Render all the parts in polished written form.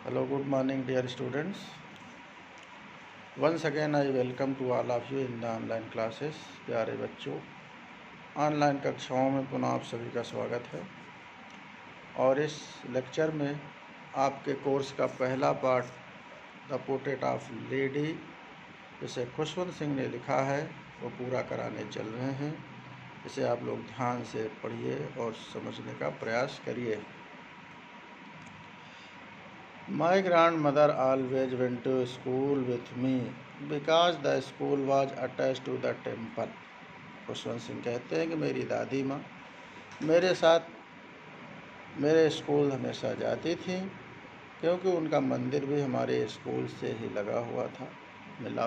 Hello, good morning, dear students. Once again, I welcome to all of you in the online classes. प्यारे बच्चों, online कक्षाओं में पुनः आप सभी का स्वागत है और इस लेक्चर में आपके कोर्स का पहला part the portrait of lady जिसे खुशवंत सिंह ने लिखा है वो पूरा कराने चल रहे हैं। इसे आप लोग ध्यान से पढ़िए और समझने का प्रयास करिए। My grandmother always went to school with me because the school was attached to the temple. Khushwant Singh कहते हैं कि मेरी दादी माँ मेरे साथ मेरे स्कूल हमेशा जाती थी क्योंकि उनका मंदिर भी हमारे स्कूल से ही मिला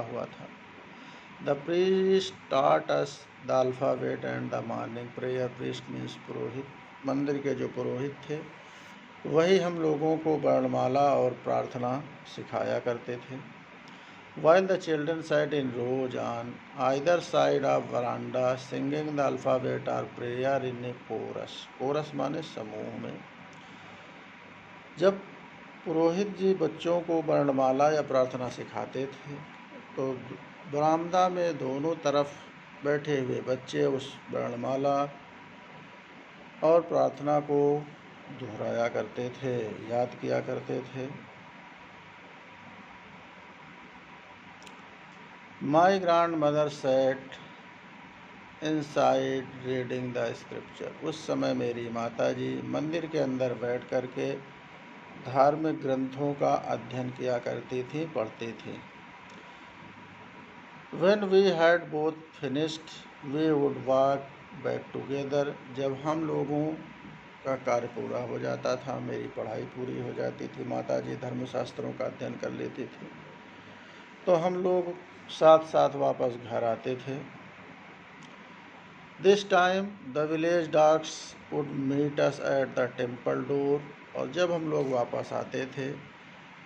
हुआ था। The priest taught us the alphabet and the morning prayer. Priest means पुरोहित। मंदिर के जो पुरोहित थे वही हम लोगों को वर्णमाला और प्रार्थना सिखाया करते थे। While the children sat in rows on either side of veranda singing the alphabet or prayer in a chorus. Chorus माने समूह में। जब पुरोहित जी बच्चों को वर्णमाला या प्रार्थना सिखाते थे तो बरामदा में दोनों तरफ बैठे हुए बच्चे उस वर्णमाला और प्रार्थना को दोहराया करते थे, याद किया करते थे। My grandmother sat inside reading the scripture. उस समय मेरी माताजी मंदिर के अंदर बैठ कर के धार्मिक ग्रंथों का अध्ययन किया करती थी, पढ़ती थी। When we had both finished, we would walk back together. जब हम लोगों का कार्य पूरा हो जाता था, मेरी पढ़ाई पूरी हो जाती थी, माताजी धर्मशास्त्रों का अध्ययन कर लेती थी, तो हम लोग साथ साथ वापस घर आते थे। This time the village dogs would meet us at the temple door. और जब हम लोग वापस आते थे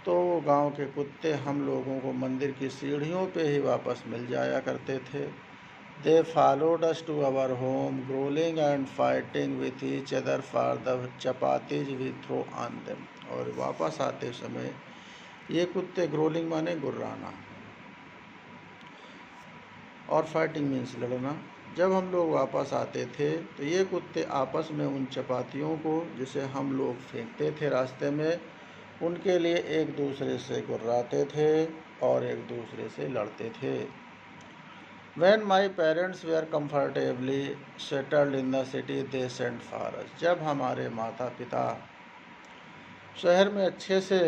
तो गांव के कुत्ते हम लोगों को मंदिर की सीढ़ियों पे ही वापस मिल जाया करते थे। They followed us to our home, growling and fighting with each other for the chapatis we throw on them. और वापस आते समय ये कुत्ते ग्रोलिंग माने गुर्राना और फाइटिंग मीन्स लड़ना। जब हम लोग वापस आते थे तो ये कुत्ते आपस में उन चपातियों को जिसे हम लोग फेंकते थे रास्ते में उनके लिए एक दूसरे से गुर्राते थे और एक दूसरे से लड़ते थे। When my parents were comfortably settled in the city, they sent for us. जब हमारे माता पिता शहर में अच्छे से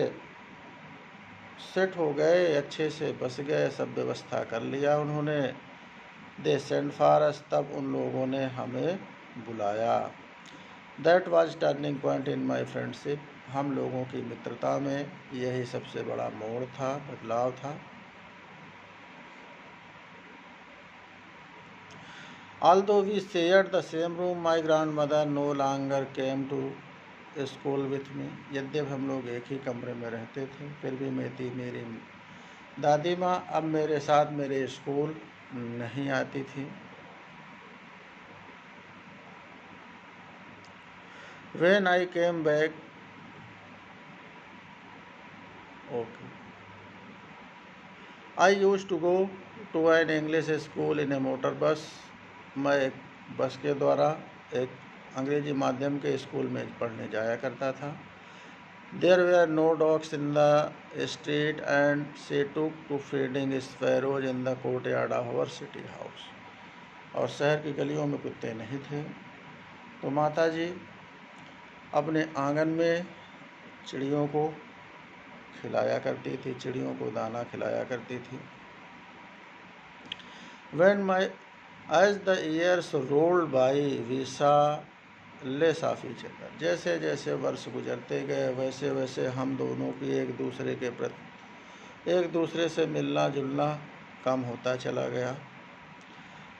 सेट हो गए, अच्छे से बस गए, सब व्यवस्था कर लिया उन्होंने, they sent for us, तब उन लोगों ने हमें बुलाया। That was turning point in my friendship. हम लोगों की मित्रता में यही सबसे बड़ा मोड़ था, बदलाव था। Although we shared the same room, my grandmother no longer came to school with me. यद्यपि हम लोग एक ही कमरे में रहते थे फिर भी मेरी दादी माँ अब मेरे साथ मेरे स्कूल नहीं आती थी। When I came back, I used to go to an English school in a motor bus. मैं एक बस के द्वारा एक अंग्रेजी माध्यम के स्कूल में पढ़ने जाया करता था। There were no dogs in the street and she took to feeding sparrows in the courtyard of our city house. और शहर की गलियों में कुत्ते नहीं थे तो माताजी अपने आंगन में चिड़ियों को खिलाया करती थी, चिड़ियों को दाना खिलाया करती थी। As the years rolled by, we saw less of each other. जैसे जैसे वर्ष गुजरते गए वैसे वैसे हम दोनों की एक दूसरे से मिलना जुलना कम होता चला गया।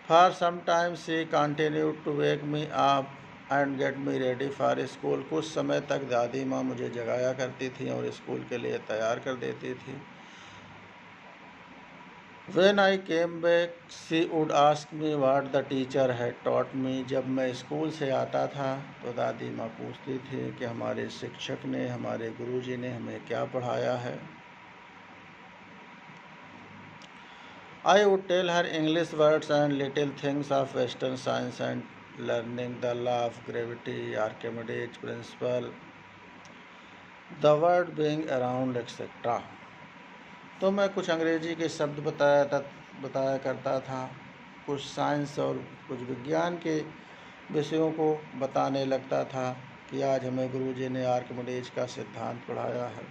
For some time she continued to wake me up and get me ready for school. कुछ समय तक दादी माँ मुझे जगाया करती थी और स्कूल के लिए तैयार कर देती थी। When I came back, she would ask me what the teacher had taught me. जब मैं स्कूल से आता था तो दादी माँ पूछती थी कि हमारे शिक्षक ने, हमारे गुरुजी ने हमें क्या पढ़ाया है. I would tell her English words and little things of Western science and learning, the law of gravity, Archimedes principle, the world being around, etc. तो मैं कुछ अंग्रेजी के शब्द बताया करता था, कुछ साइंस और कुछ विज्ञान के विषयों को बताने लगता था कि आज हमें गुरुजी ने आर्किमिडीज का सिद्धांत पढ़ाया है.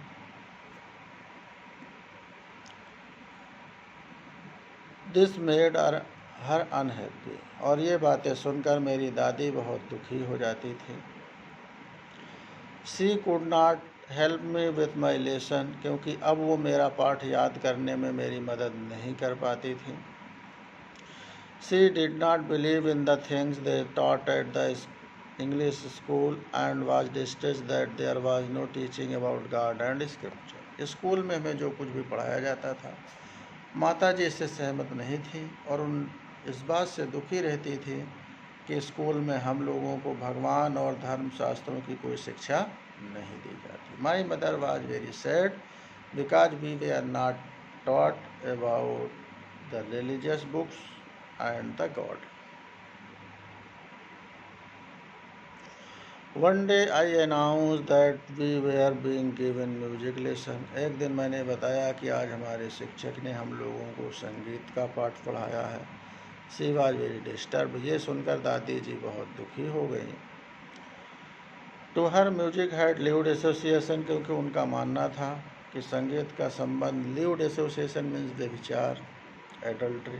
This made her unhappy. और ये बातें सुनकर मेरी दादी बहुत दुखी हो जाती थी. She could not help me with my lesson, क्योंकि अब वो मेरा पाठ याद करने में मेरी मदद नहीं कर पाती थी. She did not believe in the things they taught at the English school and was distressed that there was no teaching about God and scripture. School में हमें जो कुछ भी पढ़ाया जाता था, माता जी इससे सहमत नहीं थी और उन इस बात से दुखी रहती थी कि स्कूल में हम लोगों को भगवान और धर्मशास्त्रों की कोई शिक्षा नहीं दी जाती. My mother was very sad because we were not taught about the religious books and the God. One day I announce that we were being given music lesson. एक दिन मैंने बताया कि आज हमारे शिक्षक ने हम लोगों को संगीत का पाठ पढ़ाया है. She was very disturb. ये सुनकर दादी जी बहुत दुखी हो गई. To her music had lived association, क्योंकि उनका मानना था कि संगीत का संबंध, लिव्ड एसोसिएशन मीन्स व्यभिचार, एडल्ट्री,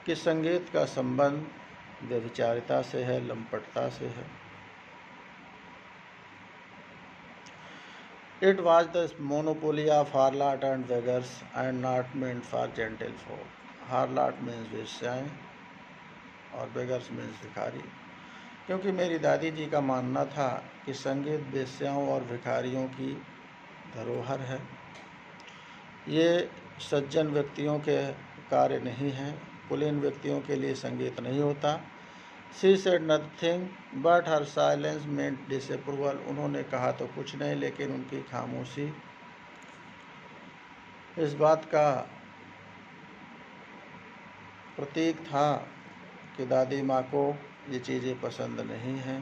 कि संगीत का संबंध व्यभिचारिता से है, लंपटता से है. It was the monopoly of harlot and beggars and not meant for gentle folk. Harlot means वेश्याएँ और बेगर्स मीन्स भिखारी, क्योंकि मेरी दादी जी का मानना था कि संगीत वेश्याओं और भिखारियों की धरोहर है. ये सज्जन व्यक्तियों के कार्य नहीं हैं, कुलीन व्यक्तियों के लिए संगीत नहीं होता. She said nothing but her silence meant disapproval. उन्होंने कहा तो कुछ नहीं, लेकिन उनकी खामोशी इस बात का प्रतीक था कि दादी माँ को ये चीज़ें पसंद नहीं हैं.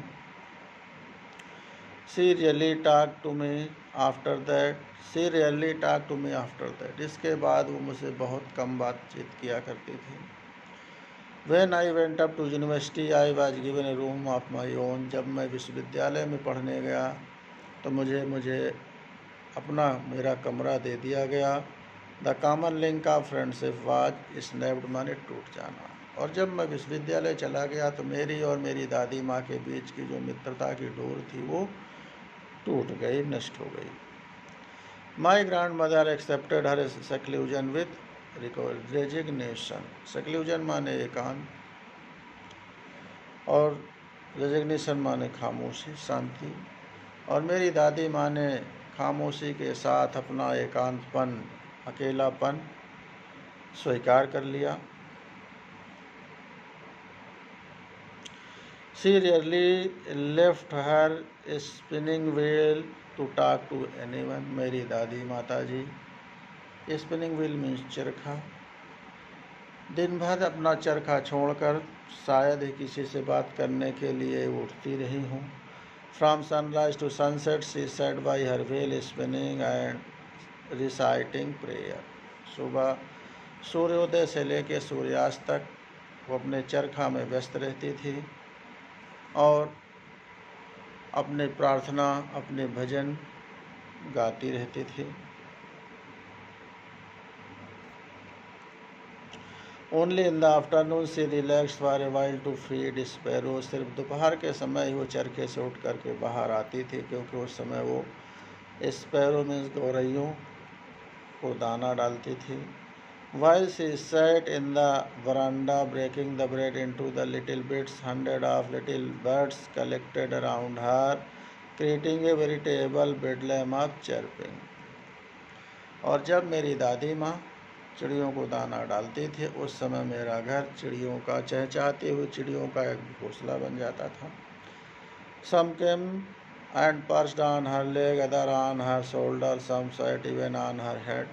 She really talk to me after that. She really talk to me after that. इसके बाद वो मुझसे बहुत कम बातचीत किया करती थी. When I went up to university I was given a room of my own. जब मैं विश्वविद्यालय में पढ़ने गया तो मुझे अपना मेरा कमरा दे दिया गया. The common link of friendship was snapped, माने टूट जाना. और जब मैं विश्वविद्यालय चला गया तो मेरी और मेरी दादी माँ के बीच की जो मित्रता की डोर थी वो टूट गई, नष्ट हो गई. My grand mother accepted her seclusion with resignation. Seclusion माने एकांत और रेजिग्नेशन माने खामोशी, शांति. और मेरी दादी माँ ने खामोशी के साथ अपना एकांतपन, अकेलापन स्वीकार कर लिया. She rarely left her spinning wheel to talk to anyone. मेरी दादी माता जी, स्पिनिंग व्हील मीन्स चरखा, दिन भर अपना चरखा छोड़कर शायद ही किसी से बात करने के लिए उठती रही हूँ. From sunrise to sunset she sat by her wheel spinning and reciting prayer. सुबह सूर्योदय से लेकर सूर्यास्त तक वो अपने चरखा में व्यस्त रहती थी और अपने प्रार्थना, अपने भजन गाती रहती थी. Only in the afternoon she relax for a while to feed sparrow. सिर्फ दोपहर के समय ही वो चरखे से उठ कर के बाहर आती थी, क्योंकि उस समय वो स्पैरो मीन्स गौरैयों को दाना डालती थी. While she sat in the veranda breaking the bread into the little bits, hundreds of little birds collected around her, creating a veritable bedlam of chirping. और जब मेरी दादी माँ चिड़ियों को दाना डालती थी। उस समय मेरा घर चिड़ियों का चहचहाती हुई चिड़ियों का एक घोंसला बन जाता था। Some came and perched on her leg, other on her shoulder, some sat even on her head.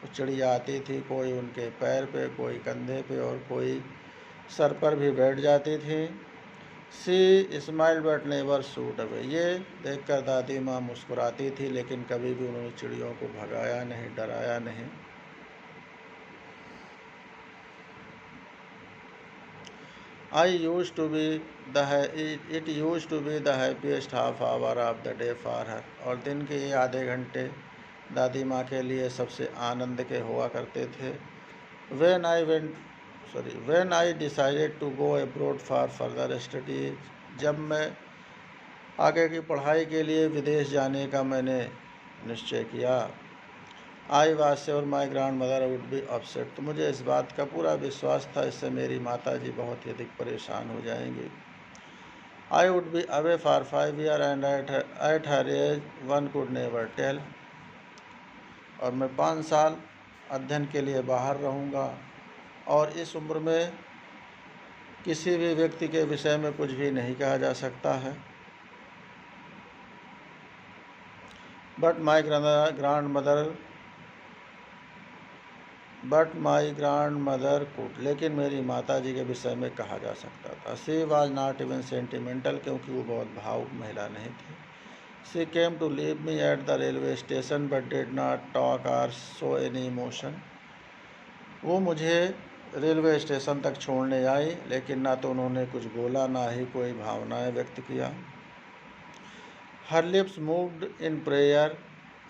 चिड़िया आती थी, कोई उनके पैर पे, कोई कंधे पे और कोई सर पर भी बैठ जाती थी। She smile but never shoot away. ये देखकर दादी माँ मुस्कुराती थी, लेकिन कभी भी उन्होंने चिड़ियों को भगाया नहीं, डराया नहीं। It used to be the happiest half hour of the day for her. और दिन के ये आधे घंटे दादी माँ के लिए सबसे आनंद के हुआ करते थे। When I decided to go abroad for further study, जब मैं आगे की पढ़ाई के लिए विदेश जाने का मैंने निश्चय किया। I was sure my grand mother would be upset. तो मुझे इस बात का पूरा विश्वास था, इससे मेरी माता जी बहुत ही अधिक परेशान हो जाएंगी। I would be away for 5 years and at her age one could never tell. और मैं 5 साल अध्ययन के लिए बाहर रहूँगा, और इस उम्र में किसी भी व्यक्ति के विषय में कुछ भी नहीं कहा जा सकता है। But my grand mother could. लेकिन मेरी माता जी के विषय में कहा जा सकता था। She was not even sentimental, क्योंकि वो बहुत भावुक महिला नहीं थी। She came to leave me at the railway station but did not talk or show any emotion. वो मुझे रेलवे स्टेशन तक छोड़ने आई, लेकिन ना तो उन्होंने कुछ बोला, ना ही कोई भावनाएं व्यक्त किया। हर lips moved in prayer,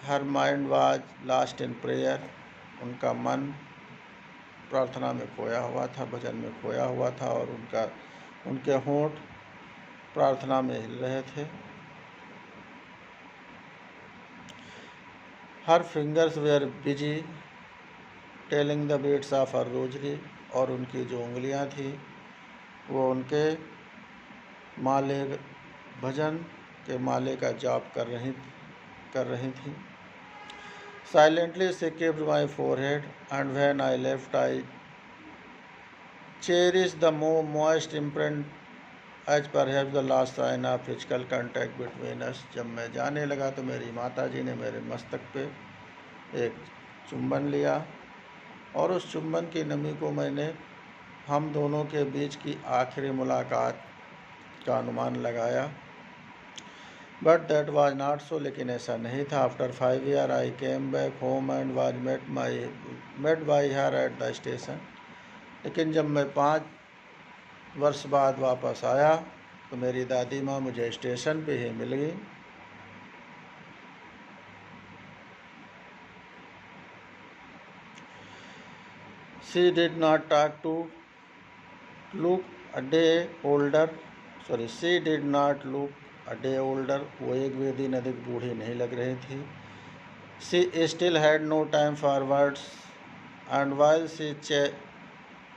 her mind was last in prayer. उनका मन प्रार्थना में खोया हुआ था, भजन में खोया हुआ था, और उनके होंठ प्रार्थना में हिल रहे थे। Her fingers were busy telling the beats of her rosary. और उनकी जो उंगलियां थी वो उनके माले भजन के माले का जाप कर रही थी। Silently she kissed my forehead, and when I left, I cherished the moist imprint as perhaps the last sign of physical contact between us. जब मैं जाने लगा तो मेरी माता जी ने मेरे मस्तक पे एक चुंबन लिया, और उस चुंबन की नमी को मैंने हम दोनों के बीच की आखिरी मुलाकात का अनुमान लगाया। But that was not so. लेकिन ऐसा नहीं था। After 5 years I came back home and was met by her at the station. लेकिन जब मैं 5 वर्ष बाद वापस आया तो मेरी दादी माँ मुझे स्टेशन पे ही मिल गई। She did not talk to look a day older she did not look a day older. वो एक भी दिन अधिक बूढ़ी नहीं लग रही थी। She still had no time for words, and while she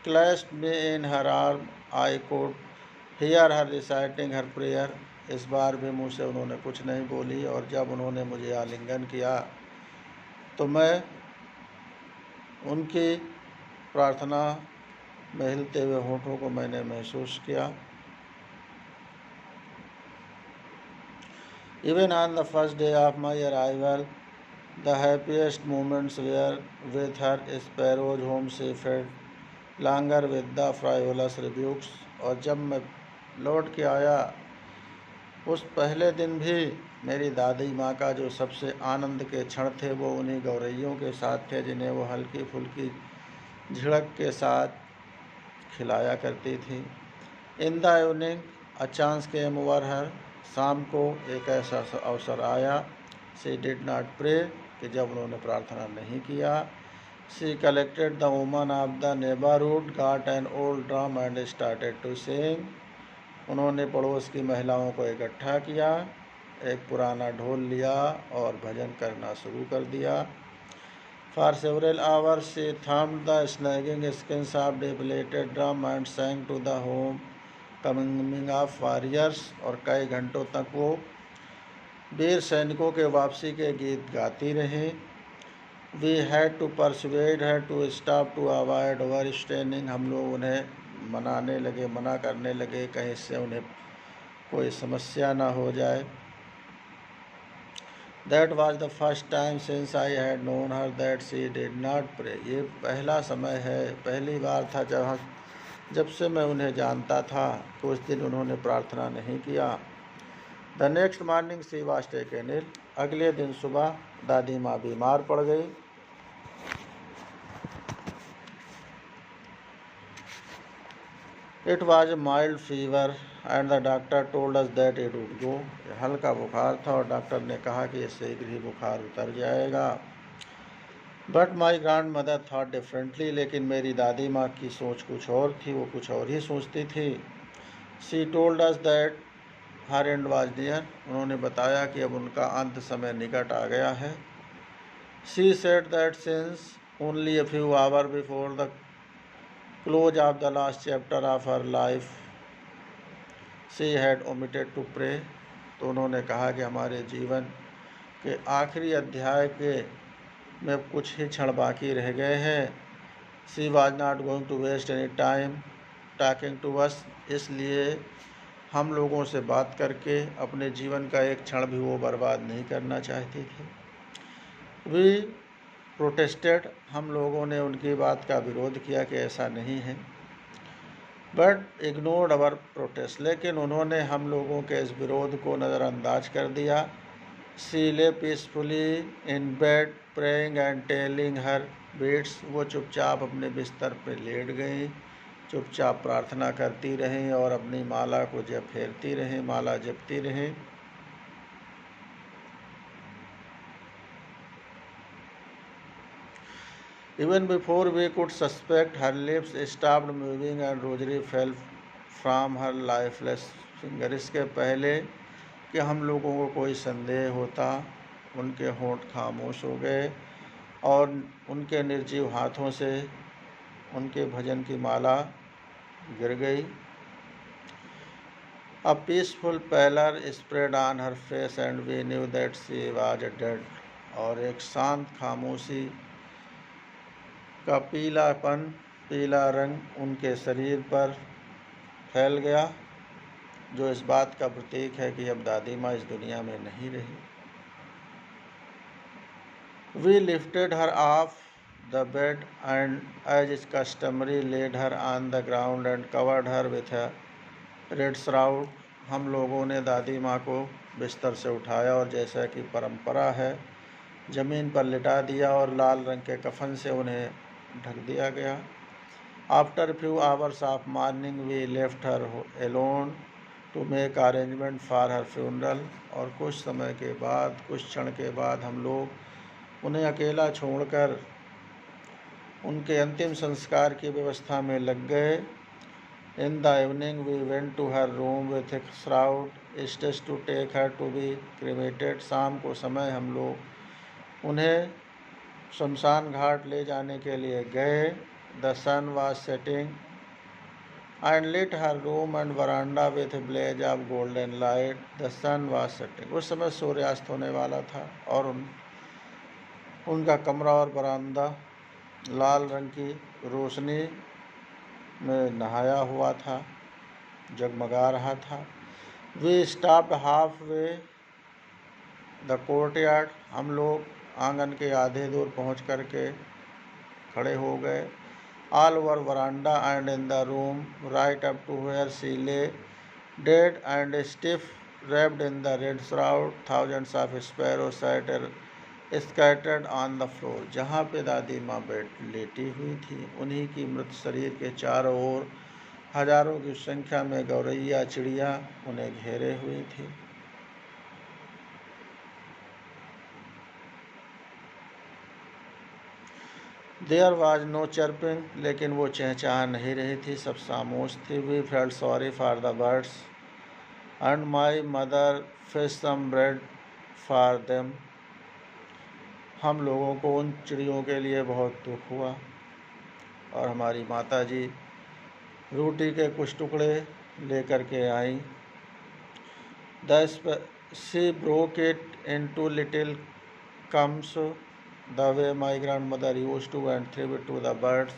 clasped me in her arm I could hear her reciting her prayer. इस बार भी मुँह से उन्होंने कुछ नहीं बोली, और जब उन्होंने मुझे आलिंगन किया तो मैं उनकी प्रार्थना में हिलते हुए होठों को मैंने महसूस किया। Even on the first day of my arrival, the happiest moments were with her sparrows whom she fed longer with the frivolous rebukes। और जब मैं लौट के आया उस पहले दिन भी मेरी दादी माँ का जो सबसे आनंद के क्षण थे वो उन्हीं गौरैयों के साथ थे, जिन्हें वो हल्की फुल्की झिड़क के साथ खिलाया करती थी। इन the evening a chance came over हर। शाम को एक ऐसा अवसर आया। शी डिड नॉट प्रे, कि जब उन्होंने प्रार्थना नहीं किया। She collected the woman of the neighbourhood, got an old drum and started to sing. उन्होंने पड़ोस की महिलाओं को इकट्ठा किया, एक पुराना ढोल लिया और भजन करना शुरू कर दिया। For several hours she thumbed the snagging skins of depleted drum and sang to the home coming of warriors. और कई घंटों तक वो वीर सैनिकों के वापसी के गीत गाती रहीं। We had to persuade her to stop to avoid over straining. हम लोग उन्हें मना करने लगे कहीं से उन्हें कोई समस्या ना हो जाए। That was the first time since I had known her that she did not pray. ये पहला समय है, पहली बार था जब से मैं उन्हें जानता था कि उस दिन उन्होंने प्रार्थना नहीं किया। The next morning she was taken ill. अगले दिन सुबह दादी माँ बीमार पड़ गई। It was a mild fever and the doctor told us that it would go. हल्का बुखार था और डॉक्टर ने कहा कि इससे शीघ्र ही बुखार उतर जाएगा। But my grand mother thought differently. लेकिन मेरी दादी माँ की सोच कुछ और थी, वो कुछ और ही सोचती थी। She told us that her and was near. उन्होंने बताया कि अब उनका अंत समय निकट आ गया है। She said that since only a few hour before the close of the last chapter of her life she had omitted to pray. तो उन्होंने कहा कि हमारे जीवन के आखिरी अध्याय के में कुछ ही क्षण बाकी रह गए हैं। She was not going to waste any time talking to us. इसलिए हम लोगों से बात करके अपने जीवन का एक क्षण भी वो बर्बाद नहीं करना चाहती थी। We protested. हम लोगों ने उनकी बात का विरोध किया कि ऐसा नहीं है। But ignored our protest. लेकिन उन्होंने हम लोगों के इस विरोध को नज़रअंदाज कर दिया। She lay peacefully in bed praying and telling her beats. वो चुपचाप अपने बिस्तर पर लेट गईं, चुपचाप प्रार्थना करती रहें और अपनी माला को फेरती रहें, माला जपती रहें। Even before we could suspect, her lips stopped moving and rosary fell from her lifeless finger। इसके पहले कि हम लोगों को कोई संदेह होता, उनके होंठ खामोश हो गए और उनके निर्जीव हाथों से उनके भजन की माला गिर गई। A peaceful pallor spread on her face and we knew that she was dead। और एक शांत खामोशी का पीला रंग उनके शरीर पर फैल गया, जो इस बात का प्रतीक है कि अब दादी माँ इस दुनिया में नहीं रही। We lifted her off the bed and as is customary laid her on the ground and covered her with a red shroud। हम लोगों ने दादी माँ को बिस्तर से उठाया और जैसा कि परंपरा है ज़मीन पर लिटा दिया और लाल रंग के कफन से उन्हें ढक दिया गया। After few hours of morning we left her alone to make arrangement for her funeral. और कुछ समय के बाद, कुछ क्षण के बाद हम लोग उन्हें अकेला छोड़कर उनके अंतिम संस्कार की व्यवस्था में लग गए। In the evening we went to her room with a shroud stage to take her to be cremated. शाम को समय हम लोग उन्हें शमशान घाट ले जाने के लिए गए। The sun was setting and lit her room and veranda with a blaze of golden light. The sun was setting. उस समय सूर्यास्त होने वाला था और उनका कमरा और बरामदा लाल रंग की रोशनी में नहाया हुआ था, जगमगा रहा था। We stopped halfway the courtyard. हम लोग आंगन के आधे दूर पहुँच कर के खड़े हो गए। All over veranda and in the room right up to where she lay dead and stiff wrapped in the red shroud, thousands of sparrows scattered on the floor। जहाँ पे दादी माँ लेटी हुई थी उन्हीं की मृत शरीर के चारों ओर हजारों की संख्या में गौरैया चिड़िया उन्हें घेरे हुई थी। There was no chirping. लेकिन वो चहचहा नहीं रही थी, सब खामोश थी। We felt sorry for the birds and my mother fish some bread for them. हम लोगों को उन चिड़ियों के लिए बहुत दुख हुआ और हमारी माता जी रोटी के कुछ टुकड़े लेकर के आई। She broke it into little crumbs the way my grandmother use to and threw it to the birds.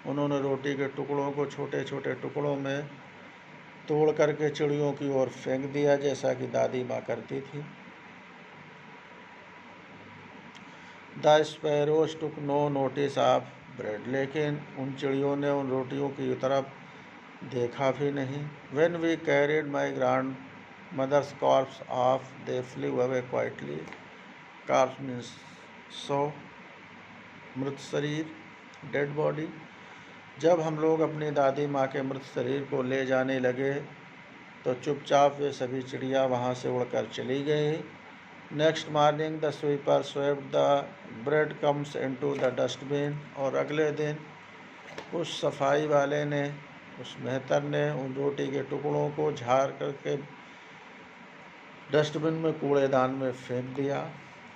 उन्होंने रोटी के टुकड़ों को छोटे छोटे टुकड़ों में तोड़ करके चिड़ियों की ओर फेंक दिया, जैसा कि दादी माँ करती थी। The sparrows took no notice of bread. लेकिन उन चिड़ियों ने उन रोटियों की तरफ देखा भी नहीं। When we carried my grandmother's corpse off they flew away quietly. Corpse means so, मृत शरीर, डेड बॉडी। जब हम लोग अपनी दादी माँ के मृत शरीर को ले जाने लगे तो चुपचाप वे सभी चिड़िया वहाँ से उड़कर चली गई। Next morning the sweeper swept the bread comes into the dustbin. और अगले दिन उस सफाई वाले ने, उस मेहतर ने उन रोटी के टुकड़ों को झाड़ करके डस्टबिन में, कूड़ेदान में फेंक दिया।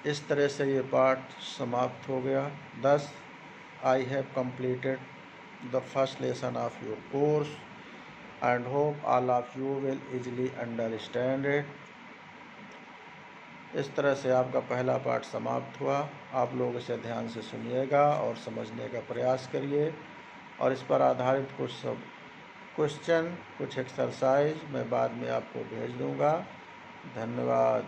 इस तरह से ये पाठ समाप्त हो गया। Thus I have completed the first lesson of your course and hope all of you will easily understand it. इस तरह से आपका पहला पाठ समाप्त हुआ। आप लोग इसे ध्यान से सुनिएगा और समझने का प्रयास करिए, और इस पर आधारित कुछ सब क्वेश्चन, कुछ एक्सरसाइज मैं बाद में आपको भेज दूंगा। धन्यवाद।